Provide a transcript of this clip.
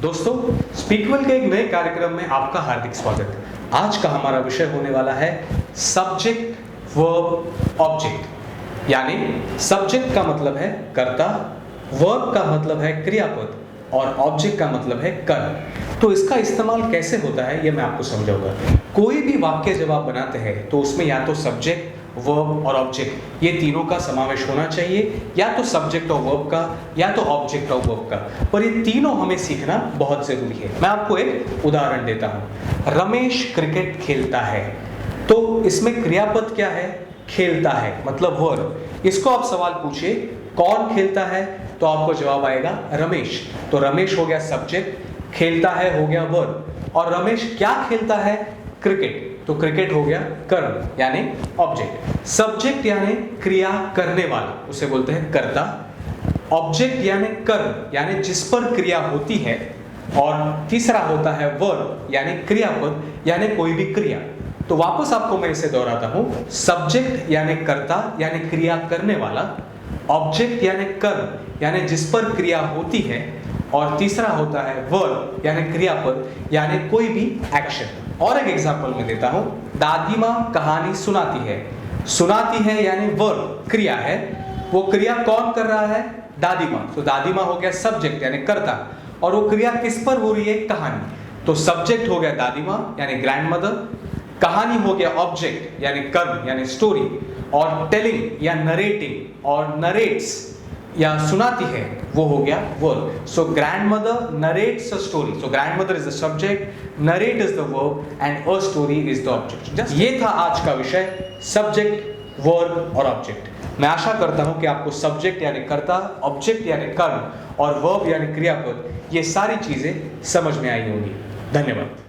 दोस्तों, स्पीकवेल के एक नए कार्यक्रम में आपका हार्दिक स्वागत है। आज का हमारा विषय होने वाला है सब्जेक्ट वर्ब ऑब्जेक्ट। यानी सब्जेक्ट का मतलब है कर्ता, वर्ब का मतलब है क्रियापद और ऑब्जेक्ट का मतलब है कर्म। तो इसका इस्तेमाल कैसे होता है ये मैं आपको समझाऊंगा। कोई भी वाक्य जब आप बनाते हैं तो उसमें या तो सब्जेक्ट, वर्ब और ऑब्जेक्ट ये तीनों का समावेश होना चाहिए, या तो सब्जेक्ट और वर्ब का या तो ऑब्जेक्ट और वर्ब का, पर ये तीनों हमें सीखना बहुत जरूरी है। मैं आपको एक उदाहरण देता हूं। रमेश क्रिकेट खेलता है, तो इसमें क्रियापद क्या है? खेलता है, मतलब वर्ब। इसको आप सवाल पूछिए कौन खेलता है, तो आपको जवाब आएगा रमेश। तो रमेश हो गया सब्जेक्ट, खेलता है हो गया वर्ब, और रमेश क्या खेलता है? क्रिकेट। तो क्रिकेट हो गया कर्म यानी ऑब्जेक्ट। सब्जेक्ट यानी क्रिया करने वाला, उसे बोलते हैं कर्ता। ऑब्जेक्ट यानी कर्म यानी जिस पर क्रिया होती है, और तीसरा होता है वर्ब यानी क्रियापद यानी कोई भी क्रिया। तो वापस आपको मैं इसे दोहराता हूं। सब्जेक्ट यानी कर्ता यानी क्रिया करने वाला, ऑब्जेक्ट यानी कर्म यानी जिस पर क्रिया होती है, और तीसरा होता है वर्ब यानी क्रियापद यानी कोई भी एक्शन। और एक एग्जांपल मैं देता हूं। दादी माँ कहानी सुनाती है। सुनाती है यानी वर्ब क्रिया है, वो क्रिया कौन कर रहा है? दादी माँ। तो दादी माँ हो गया सब्जेक्ट यानी कर्ता, और वो क्रिया किस पर हो रही है? कहानी। तो सब्जेक्ट हो गया दादी माँ यानी ग्रैंड मदर, कहानी हो गया ऑब्जेक्ट यानी कर्म यानी स्टोरी, और टेलिंग या नरेटिंग और नरेट्स या सुनाती है वो हो गया verb. So grandmother narrates a story. So grandmother is the subject, narrate is the verb and a story is the object. ये था आज का विषय, सब्जेक्ट, वर्ब और ऑब्जेक्ट। मैं आशा करता हूं कि आपको सब्जेक्ट यानी कर्ता, ऑब्जेक्ट यानी कर्म और वर्ब यानी क्रियापद ये सारी चीजें समझ में आई होंगी। धन्यवाद।